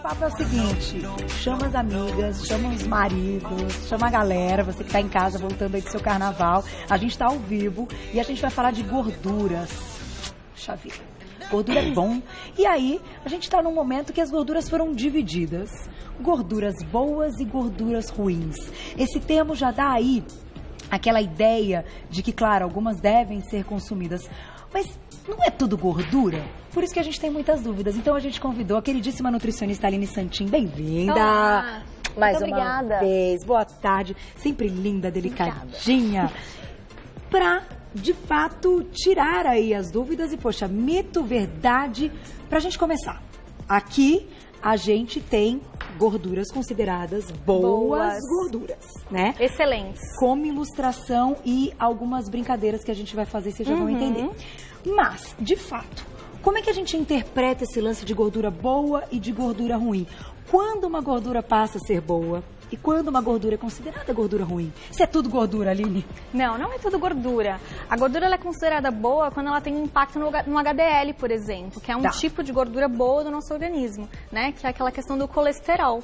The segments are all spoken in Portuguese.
papo é o seguinte, chama as amigas, chama os maridos, chama a galera, você que tá em casa voltando aí do seu carnaval. A gente tá ao vivo e a gente vai falar de gorduras. Puxa vida, gordura é bom. E aí, a gente tá num momento que as gorduras foram divididas. Gorduras boas e gorduras ruins. Esse termo já dá aí aquela ideia de que, claro, algumas devem ser consumidas, mas não é tudo gordura? Por isso que a gente tem muitas dúvidas. Então a gente convidou a queridíssima nutricionista Aline Santin. Bem-vinda! Olá. Mais Muito uma obrigada. vez. Boa tarde. Sempre linda, delicadinha. Pra, de fato, tirar aí as dúvidas e, poxa, mito, verdade. Pra gente começar. Aqui a gente tem gorduras consideradas boas gorduras, né? Excelentes. Como ilustração e algumas brincadeiras que a gente vai fazer, vocês já vão entender. Mas, de fato, como é que a gente interpreta esse lance de gordura boa e de gordura ruim? Quando uma gordura passa a ser boa e quando uma gordura é considerada gordura ruim? Isso é tudo gordura, Aline? Não é tudo gordura. A gordura ela é considerada boa quando ela tem um impacto no HDL, por exemplo, que é um tipo de gordura boa do nosso organismo, né? Que é aquela questão do colesterol.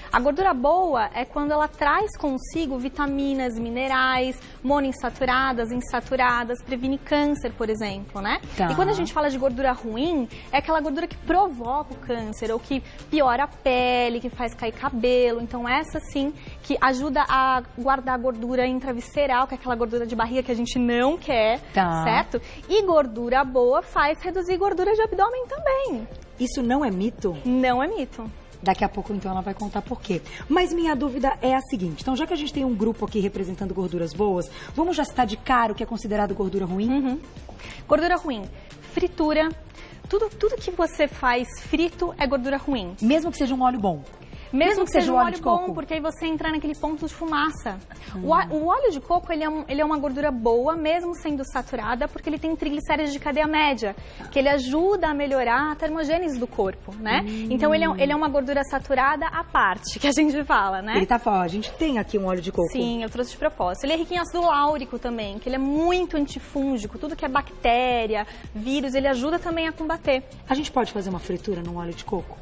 A gordura boa é quando ela traz consigo vitaminas, minerais, monoinsaturadas, insaturadas, previne câncer, por exemplo, né? E quando a gente fala de gordura ruim, é aquela gordura que provoca o câncer ou que piora a pele, que faz cair cabelo. Então essa sim que ajuda a guardar a gordura intravisceral, que é aquela gordura de barriga que a gente não quer, certo? E gordura boa faz reduzir gordura de abdômen também. Isso não é mito? Não é mito. Daqui a pouco, então, ela vai contar por quê. Mas minha dúvida é a seguinte. Então, já que a gente tem um grupo aqui representando gorduras boas, vamos já citar de cara o que é considerado gordura ruim? Gordura ruim. Fritura. Tudo que você faz frito é gordura ruim. Mesmo que seja um óleo bom? Mesmo que seja um óleo de coco? bom, porque aí você entra naquele ponto de fumaça. O óleo de coco, ele é uma gordura boa, mesmo sendo saturada, porque ele tem triglicéridos de cadeia média, que ele ajuda a melhorar a termogênese do corpo, né? Então, ele é uma gordura saturada à parte, que a gente fala, né? Ele tá falando, a gente tem aqui um óleo de coco. Sim, eu trouxe de propósito. Ele é rico em ácido láurico também, que ele é muito antifúngico, tudo que é bactéria, vírus, ele ajuda também a combater. A gente pode fazer uma fritura num óleo de coco?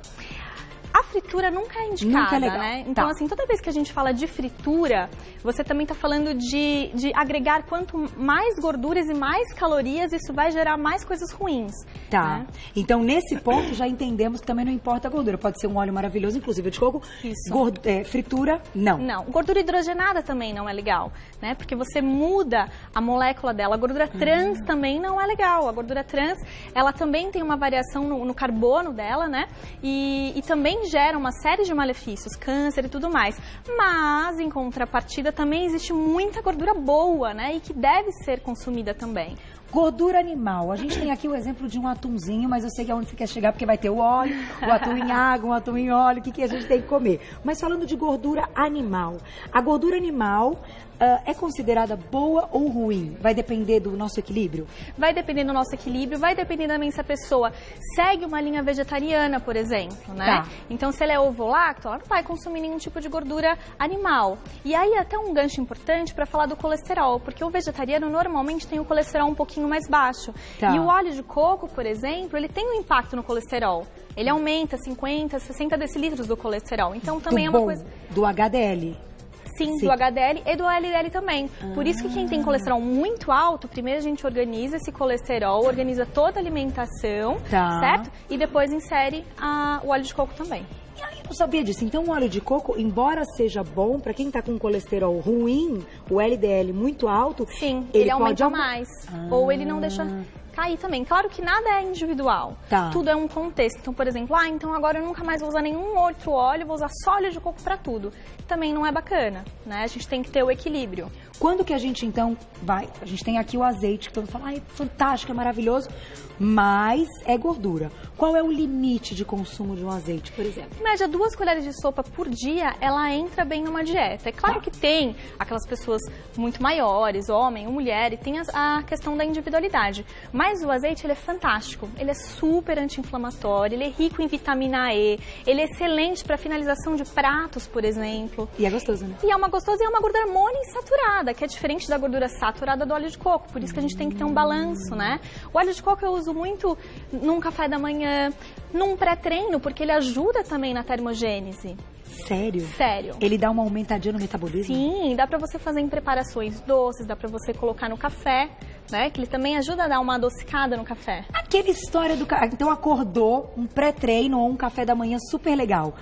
A fritura nunca é indicada, nunca é legal. né? Então, assim, toda vez que a gente fala de fritura, você também está falando de agregar quanto mais gorduras e mais calorias, isso vai gerar mais coisas ruins. Né? Então, nesse ponto, já entendemos que também não importa a gordura. Pode ser um óleo maravilhoso, inclusive de coco. Isso. Fritura, não. Não. Gordura hidrogenada também não é legal, né? Porque você muda a molécula dela. A gordura trans também não é legal. A gordura trans, ela também tem uma variação no carbono dela, né? E também gera uma série de malefícios, câncer e tudo mais. Mas, em contrapartida, também existe muita gordura boa, né? E que deve ser consumida também. Gordura animal. A gente tem aqui o exemplo de um atumzinho, mas eu sei que é onde você quer chegar, porque vai ter o óleo, o atum em água, o atum em óleo, o que a gente tem que comer. Mas falando de gordura animal, a gordura animal é considerada boa ou ruim? Vai depender do nosso equilíbrio? Vai depender do nosso equilíbrio, vai depender também se a pessoa segue uma linha vegetariana, por exemplo, né? Então, se ela é ovo-lacto, ela não vai consumir nenhum tipo de gordura animal. E aí, até um gancho importante para falar do colesterol, porque o vegetariano normalmente tem o colesterol um pouquinho mais baixo. E o óleo de coco, por exemplo, ele tem um impacto no colesterol. Ele aumenta 50, 60 decilitros do colesterol. Então, também é uma coisa... Do HDL. Sim, do HDL e do LDL também. Por isso que quem tem colesterol muito alto, primeiro a gente organiza esse colesterol, organiza toda a alimentação, certo? E depois insere o óleo de coco também. Eu não sabia disso. Então, o óleo de coco, embora seja bom, para quem tá com colesterol ruim, o LDL muito alto... Sim, ele aumenta mais. Ou ele não deixa... cair também. Claro que nada é individual. Tudo é um contexto. Então, por exemplo, então agora eu nunca mais vou usar nenhum outro óleo, vou usar só óleo de coco para tudo. Também não é bacana, né? A gente tem que ter o equilíbrio. Quando que a gente, então, vai... A gente tem aqui o azeite, que todo mundo fala, é fantástico, é maravilhoso, mas é gordura. Qual é o limite de consumo de um azeite, por exemplo? Em média, 2 colheres de sopa por dia, ela entra bem numa dieta. É claro que tem aquelas pessoas muito maiores, homem ou mulher, e tem a questão da individualidade. Mas Mas o azeite, ele é fantástico. Ele é super anti-inflamatório, ele é rico em vitamina E, ele é excelente para finalização de pratos, por exemplo. E é gostoso, né? E é uma gostosa e é uma gordura monoinsaturada, que é diferente da gordura saturada do óleo de coco. Por isso que a gente tem que ter um balanço, né? O óleo de coco eu uso muito num café da manhã, num pré-treino, porque ele ajuda também na termogênese. Sério? Sério. Ele dá uma aumentadinha no metabolismo? Sim, dá pra você fazer em preparações doces, dá pra você colocar no café, né? Que ele também ajuda a dar uma adocicada no café. Aquela história do... Então acordou, um pré-treino ou um café da manhã super legal.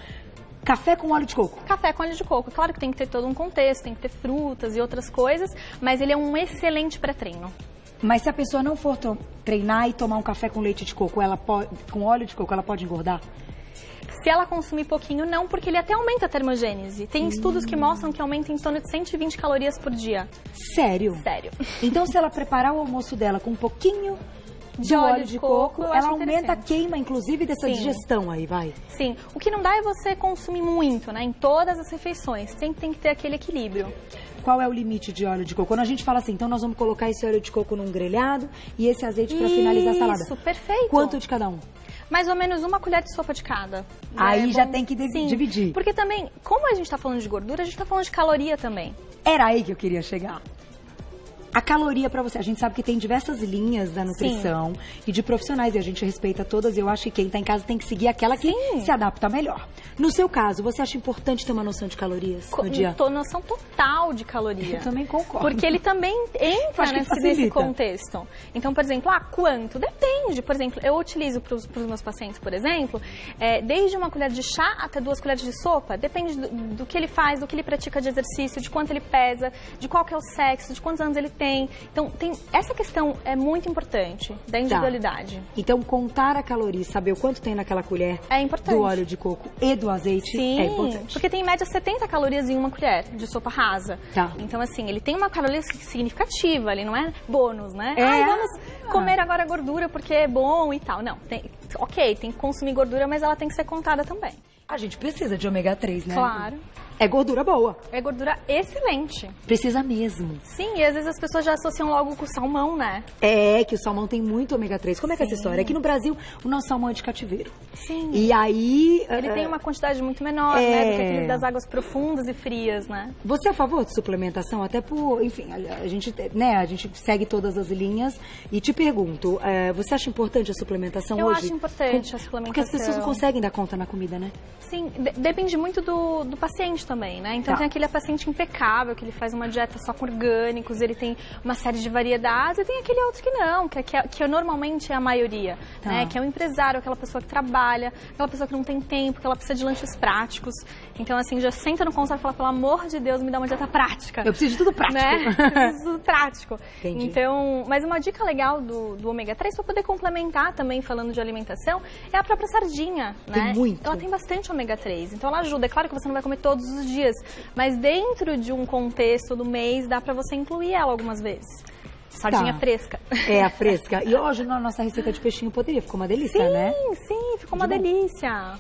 Café com óleo de coco? Café com óleo de coco. Claro que tem que ter todo um contexto, tem que ter frutas e outras coisas, mas ele é um excelente pré-treino. Mas se a pessoa não for treinar e tomar um café com leite de coco, com óleo de coco, ela pode engordar? Se ela consumir pouquinho, não, porque ele até aumenta a termogênese. Tem estudos que mostram que aumenta em torno de 120 calorias por dia. Sério? Sério. Então, se ela preparar o almoço dela com um pouquinho de óleo de coco, ela aumenta a queima, inclusive, dessa digestão aí, vai? Sim. O que não dá é você consumir muito, né? Em todas as refeições. Sempre tem que ter aquele equilíbrio. Qual é o limite de óleo de coco? Quando a gente fala assim, então nós vamos colocar esse óleo de coco num grelhado e esse azeite para finalizar a salada. Isso, perfeito. Quanto de cada um? Mais ou menos 1 colher de sopa de cada. Aí já tem que dividir. Porque também, como a gente está falando de gordura, a gente está falando de caloria também. Era aí que eu queria chegar. A caloria para você, a gente sabe que tem diversas linhas da nutrição e de profissionais, e a gente respeita todas, e eu acho que quem está em casa tem que seguir aquela que se adapta melhor. No seu caso, você acha importante ter uma noção de calorias no dia? Noção total de caloria. Eu também concordo. Porque ele também entra nesse contexto. Então, por exemplo, quanto? Depende. Por exemplo, eu utilizo para os meus pacientes, por exemplo, desde 1 colher de chá até 2 colheres de sopa. Depende do que ele faz, do que ele pratica de exercício, de quanto ele pesa, de qual que é o sexo, de quantos anos ele tem. Então, essa questão é muito importante, da individualidade. Então, contar a caloria, saber o quanto tem naquela colher do óleo de coco e do azeite é importante. Porque tem em média 70 calorias em 1 colher de sopa rasa. Então, assim, ele tem uma caloria significativa, ele não é bônus, né? Vamos comer agora gordura porque é bom e tal. Não, tem que consumir gordura, mas ela tem que ser contada também. A gente precisa de ômega 3, né? Claro. É gordura boa. É gordura excelente. Precisa mesmo. Sim, e às vezes as pessoas já associam logo com o salmão, né? É, que o salmão tem muito ômega 3. Como é que é essa história? Aqui no Brasil, o nosso salmão é de cativeiro. Sim. E aí... Ele tem uma quantidade muito menor, né? Do que aqueles das águas profundas e frias, né? Você é a favor de suplementação? Até por... Enfim, a gente segue todas as linhas. E te pergunto, você acha importante a suplementação hoje? Eu acho importante a suplementação. Porque as pessoas não conseguem dar conta na comida, né? Sim, depende muito do paciente também, né? Então tem aquele paciente impecável, que ele faz uma dieta só com orgânicos, ele tem uma série de variedades, e tem aquele outro que não, que normalmente é a maioria, né? Que é o empresário, aquela pessoa que trabalha, aquela pessoa que não tem tempo, que ela precisa de lanches práticos. Então, assim, já senta no consultório e fala, pelo amor de Deus, me dá uma dieta prática. Eu preciso de tudo prático. Né? Eu preciso de tudo prático. Entendi. Então, mas uma dica legal do ômega 3, para poder complementar também, falando de alimentação, é a própria sardinha, né? Tem muito. Ela tem bastante ômega 3, então ela ajuda. É claro que você não vai comer todos os dias, mas dentro de um contexto do mês, dá pra você incluir ela algumas vezes. Sardinha fresca. É, a fresca. E hoje, na nossa receita de peixinho, poderia. Ficou uma delícia, né? Sim, ficou uma delícia.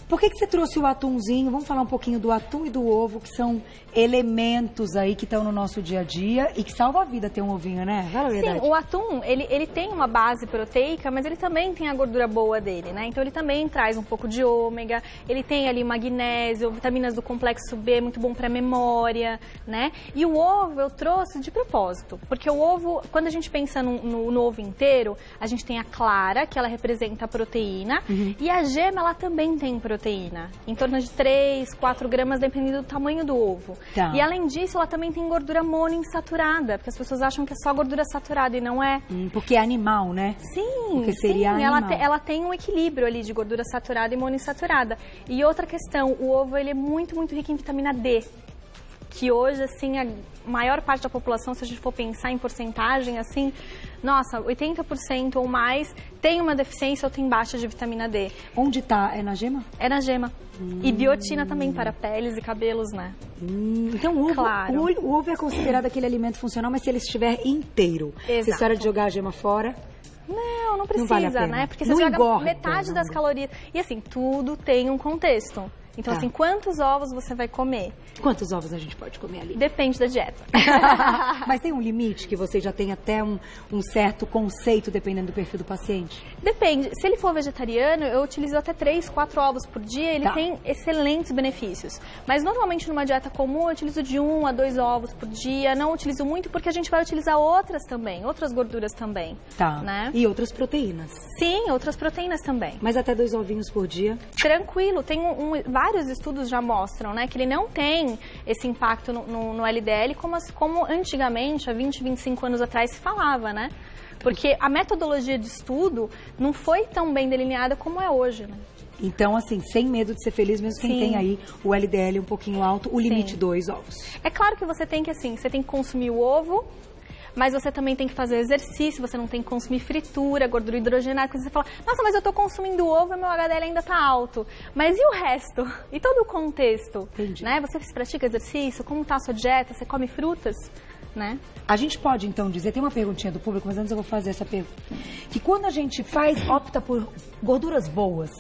Por que você trouxe o atumzinho? Vamos falar um pouquinho do atum e do ovo, que são elementos aí que estão no nosso dia a dia e que salva a vida ter um ovinho, né? Sim, o atum, ele tem uma base proteica, mas ele também tem a gordura boa dele, né? Então ele também traz um pouco de ômega, ele tem ali magnésio, vitaminas do complexo B, muito bom para memória, né? E o ovo eu trouxe de propósito, porque o ovo, quando a gente pensa no ovo inteiro, a gente tem a clara, que ela representa a proteína, e a gema, ela também tem proteína, em torno de 3, 4 gramas, dependendo do tamanho do ovo. E além disso, ela também tem gordura monoinsaturada, porque as pessoas acham que é só gordura saturada e não é. Porque é animal, né? Sim, porque seria animal. Ela tem um equilíbrio ali de gordura saturada e monoinsaturada. E outra questão, o ovo ele é muito, muito rico em vitamina D, que hoje, assim, a maior parte da população, se a gente for pensar em porcentagem, assim, nossa, 80% ou mais tem uma deficiência ou tem baixa de vitamina D. Onde tá? É na gema? É na gema. E biotina também para peles e cabelos, né? Então o ovo é considerado aquele alimento funcional, mas se ele estiver inteiro. Exato. Se a hora de jogar a gema fora... Não precisa, Não vale a pena. né? Porque você Não joga engorda, metade das calorias. E assim, tudo tem um contexto. Então, assim, quantos ovos você vai comer? Quantos ovos a gente pode comer ali? Depende da dieta. Mas tem um limite que você já tem até um certo conceito, dependendo do perfil do paciente? Depende. Se ele for vegetariano, eu utilizo até 3, 4 ovos por dia. Ele tem excelentes benefícios. Mas, normalmente, numa dieta comum, eu utilizo de 1 a 2 ovos por dia. Não utilizo muito porque a gente vai utilizar outras também, outras gorduras também. Né? E outras proteínas? Sim, outras proteínas também. Mas até 2 ovinhos por dia? Tranquilo. Tem vários estudos já mostram, né, que ele não tem esse impacto no LDL como antigamente, há 20, 25 anos atrás, se falava, né? Porque a metodologia de estudo não foi tão bem delineada como é hoje, né? Então, assim, sem medo de ser feliz, mesmo quem tem aí o LDL um pouquinho alto, o limite 2 ovos. É claro que você tem que consumir o ovo, mas você também tem que fazer exercício, você não tem que consumir fritura, gordura hidrogenada, porque você fala, nossa, mas eu tô consumindo ovo e meu HDL ainda tá alto. Mas e o resto? E todo o contexto? Entendi. Né? Você pratica exercício? Como tá a sua dieta? Você come frutas? Né? A gente pode, então, dizer, tem uma perguntinha do público, mas antes eu vou fazer essa pergunta, que quando a gente opta por gorduras boas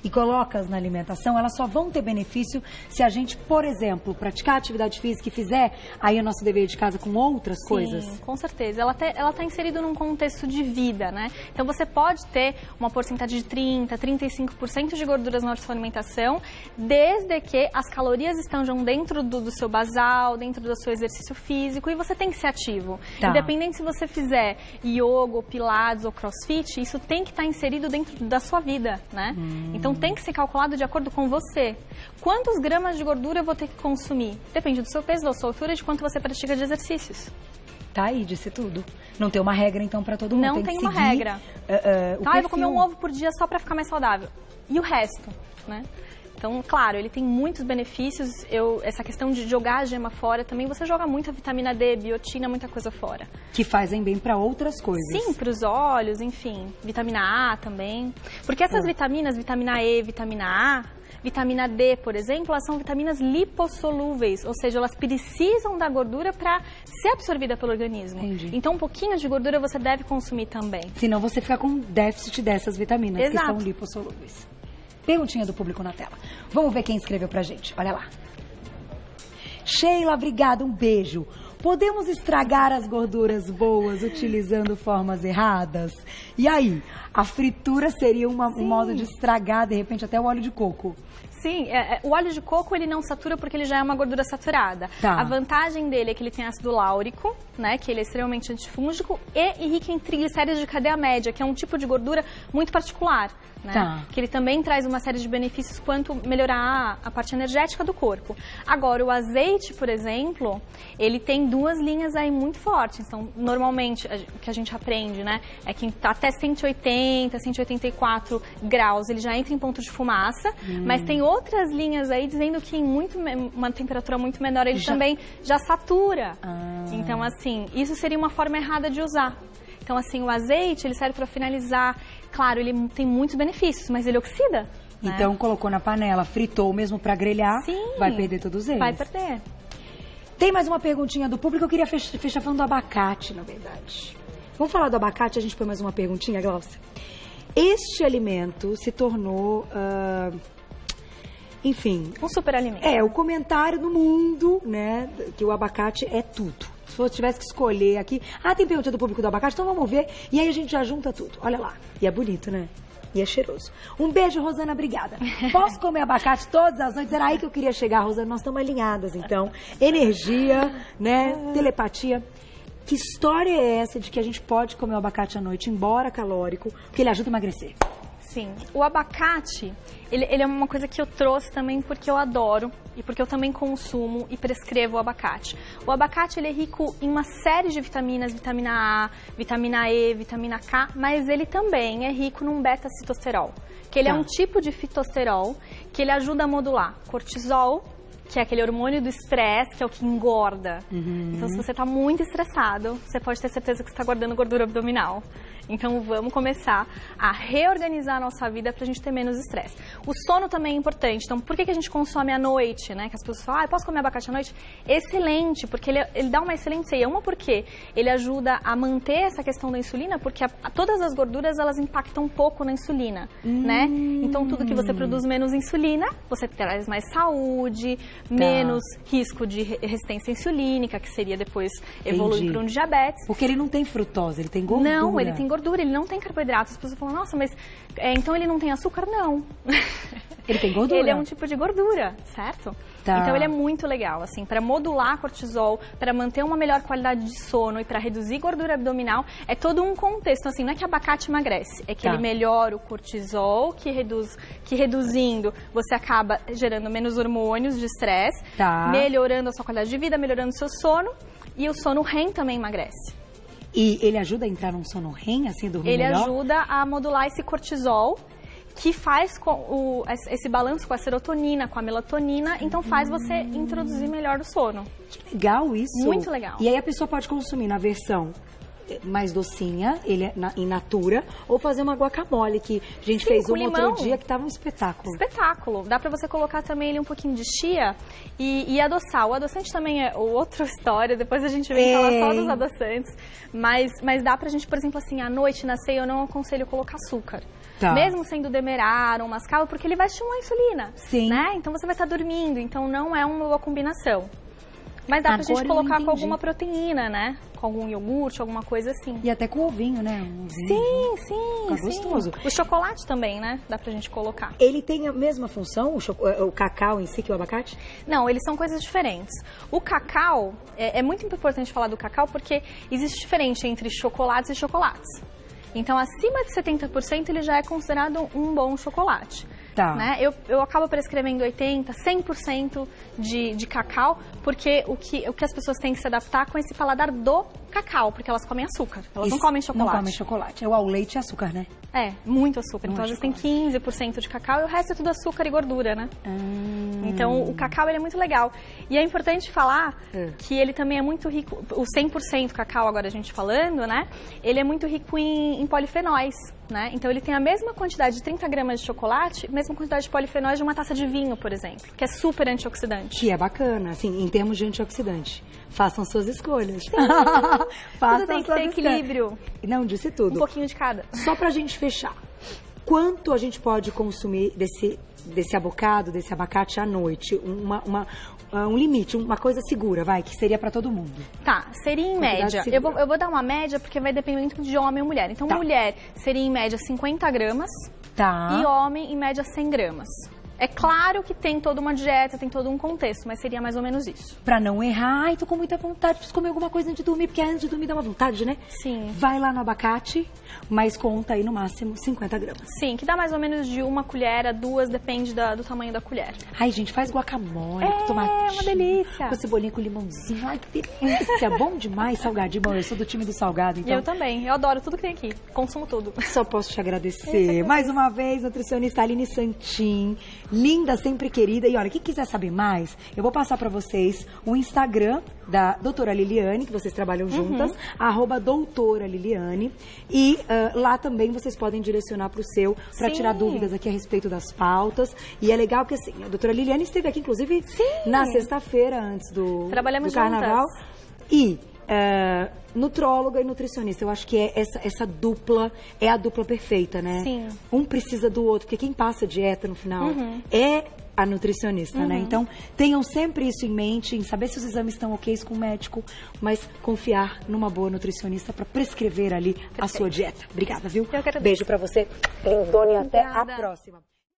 e coloca-as na alimentação, elas só vão ter benefício se a gente, por exemplo, praticar atividade física e fizer aí o nosso dever de casa com outras coisas. Sim, com certeza. Ela tá inserida num contexto de vida, né? Então você pode ter uma porcentagem de 30%, 35% de gorduras na sua alimentação, desde que as calorias estejam dentro do seu basal, dentro do seu exercício físico, e você tem que ser ativo. Independente se você fizer yoga, ou pilates ou crossfit, isso tem que estar inserido dentro da sua vida, né? Então tem que ser calculado de acordo com você. Quantos gramas de gordura eu vou ter que consumir? Depende do seu peso, da sua altura e de quanto você pratica de exercícios. Tá aí, disse tudo. Não tem uma regra, então, pra todo mundo. Não tem uma regra. Eu vou comer um ovo por dia só pra ficar mais saudável. E o resto, né? Então, claro, ele tem muitos benefícios. Essa questão de jogar a gema fora, também você joga muita vitamina D, biotina, muita coisa fora. Que fazem bem para outras coisas. Sim, para os olhos, enfim. Vitamina A também. Porque essas vitaminas, vitamina E, vitamina A, vitamina D, por exemplo, elas são vitaminas lipossolúveis, ou seja, elas precisam da gordura para ser absorvida pelo organismo. Entendi. Então, um pouquinho de gordura você deve consumir também. Senão você fica com déficit dessas vitaminas. Exato. Que são lipossolúveis. Perguntinha do público na tela. Vamos ver quem escreveu pra gente. Olha lá. Sheila, obrigada, um beijo. Podemos estragar as gorduras boas utilizando formas erradas? E aí, a fritura seria um modo de estragar, de repente, até o óleo de coco? Sim, o óleo de coco ele não satura porque ele já é uma gordura saturada. A vantagem dele é que ele tem ácido láurico, né, que ele é extremamente antifúngico e rico em triglicéridos de cadeia média, que é um tipo de gordura muito particular, né? Que ele também traz uma série de benefícios quanto melhorar a parte energética do corpo. Agora, o azeite, por exemplo, ele tem 2 linhas aí muito fortes. Então, normalmente, o que a gente aprende, né, é que até 180, 184 graus ele já entra em ponto de fumaça, mas tem outras linhas aí dizendo que em uma temperatura muito menor ele também já satura. Então, assim, isso seria uma forma errada de usar. Então, assim, o azeite, ele serve para finalizar. Claro, ele tem muitos benefícios, mas ele oxida. Então, colocou na panela, fritou mesmo para grelhar, vai perder todos eles. Vai perder. Tem mais uma perguntinha do público, eu queria fechar falando do abacate, na verdade. Vamos falar do abacate, a gente põe mais uma perguntinha, Glaucia. Este alimento se tornou... enfim... um superalimento. O comentário do mundo, né, que o abacate é tudo. Se eu tivesse que escolher aqui... tem pergunta do público do abacate, então vamos ver. E aí a gente já junta tudo. Olha lá. E é bonito, né? E é cheiroso. Um beijo, Rosana, obrigada. Posso comer abacate todas as noites? Era aí que eu queria chegar, Rosana. Nós estamos alinhadas, então. Energia, né, telepatia. Que história é essa de que a gente pode comer o abacate à noite, embora calórico, porque ele ajuda a emagrecer? Sim. O abacate, ele é uma coisa que eu trouxe também porque eu adoro e porque eu também consumo e prescrevo o abacate. O abacate, ele é rico em uma série de vitaminas, vitamina A, vitamina E, vitamina K, mas ele também é rico num beta-citosterol, que ele é um tipo de fitosterol que ele ajuda a modular cortisol, que é aquele hormônio do estresse, que é o que engorda. Então, se você está muito estressado, você pode ter certeza que você está guardando gordura abdominal. Então vamos começar a reorganizar a nossa vida para a gente ter menos estresse. O sono também é importante. Então por que a gente consome à noite, né? Que as pessoas falam, eu posso comer abacate à noite? Excelente, porque ele dá uma excelente ceia. Uma porque ele ajuda a manter essa questão da insulina, porque todas as gorduras elas impactam um pouco na insulina, né? Então tudo que você produz menos insulina, você traz mais saúde, menos risco de resistência insulínica, que seria depois evoluir para um diabetes. Porque ele não tem frutose, ele tem gordura. Não, ele tem gordura, ele não tem carboidratos. As pessoas falam, nossa, mas então ele não tem açúcar? Não. Ele tem gordura? Ele é um tipo de gordura, certo? Então ele é muito legal, assim, para modular cortisol, para manter uma melhor qualidade de sono e para reduzir gordura abdominal, é todo um contexto, assim, não é que abacate emagrece, é que ele melhora o cortisol, que reduzindo você acaba gerando menos hormônios de estresse, melhorando a sua qualidade de vida, melhorando o seu sono, e o sono REM também emagrece. E ele ajuda a entrar num sono REM, assim, dormir melhor? Ele ajuda a modular esse cortisol, que faz esse balanço com a serotonina, com a melatonina, então faz você introduzir melhor o sono. Que legal isso! Muito legal. E aí a pessoa pode consumir na versão mais docinha, ele é in natura, ou fazer uma guacamole, que a gente fez um outro dia, que tava um espetáculo. Espetáculo. Dá pra você colocar também ele um pouquinho de chia e adoçar. O adoçante também é outra história, depois a gente vem falar só dos adoçantes, mas dá pra gente, por exemplo, assim, à noite, na ceia, eu não aconselho colocar açúcar. Mesmo sendo demerara ou mascavo, porque ele vai estimular a insulina, né? Então você vai estar dormindo, então não é uma boa combinação. Mas dá pra gente colocar com alguma proteína, né? Com algum iogurte, alguma coisa assim. E até com ovinho, né? Sim. Gostoso. O chocolate também, né? Dá pra gente colocar. Ele tem a mesma função, o cacau em si, que o abacate? Não, eles são coisas diferentes. O cacau, é muito importante falar do cacau, porque existe diferença entre chocolates e chocolates. Então, acima de 70% ele já é considerado um bom chocolate. Né? Eu acabo prescrevendo 80%, 100% de cacau, porque o que as pessoas têm que se adaptar com esse paladar do cacau, porque elas comem açúcar, elas não comem chocolate. Não comem chocolate, é o leite e açúcar, né? É, muito açúcar. Então, às vezes tem 15% de cacau e o resto é tudo açúcar e gordura, né? Então, o cacau ele é muito legal. E é importante falar que ele também é muito rico, o 100% cacau, agora a gente falando, né? Ele é muito rico em polifenóis, né? Então, ele tem a mesma quantidade de 30 gramas de chocolate, mesma quantidade de polifenóis de uma taça de vinho, por exemplo, que é super antioxidante. Que é bacana, assim, em termos de antioxidante. Façam suas escolhas. Tudo tem que ter equilíbrio. Não, disse tudo. Um pouquinho de cada. Só pra gente fechar, quanto a gente pode consumir desse abocado, desse abacate à noite? Um limite, uma coisa segura, que seria pra todo mundo. Seria em média. Eu vou dar uma média porque vai depender muito de homem ou mulher. Então, mulher seria em média 50 gramas e homem em média 100 gramas. É claro que tem toda uma dieta, tem todo um contexto, mas seria mais ou menos isso. Pra não errar, ai, tô com muita vontade, preciso comer alguma coisa antes de dormir, porque antes de dormir dá uma vontade, né? Sim. Vai lá no abacate, mas conta aí no máximo 50 gramas. Sim, que dá mais ou menos de 1 colher a 2, depende do tamanho da colher. Ai, gente, faz guacamole com tomatinho. É uma delícia. Com cebolinha, com limãozinho, ai, que delícia, bom demais, salgadinho. Bom, eu sou do time do salgado, então. Eu também, eu adoro tudo que tem aqui, consumo tudo. Só posso te agradecer. Mais uma vez, nutricionista Aline Santin, linda, sempre querida. E olha, quem quiser saber mais, eu vou passar pra vocês o Instagram da doutora Liliane, que vocês trabalham juntas, @doutora Liliane. E lá também vocês podem direcionar pro seu, pra tirar dúvidas aqui a respeito das pautas. E é legal que, assim, a doutora Liliane esteve aqui, inclusive, na sexta-feira, antes do carnaval. Juntas. E nutróloga e nutricionista, eu acho que essa dupla é a dupla perfeita, né? Sim. Um precisa do outro, porque quem passa dieta no final é a nutricionista, né? Então, tenham sempre isso em mente, em saber se os exames estão ok com o médico, mas confiar numa boa nutricionista para prescrever ali a sua dieta. Obrigada, viu? Eu quero Beijo para você, lindona, e até a próxima.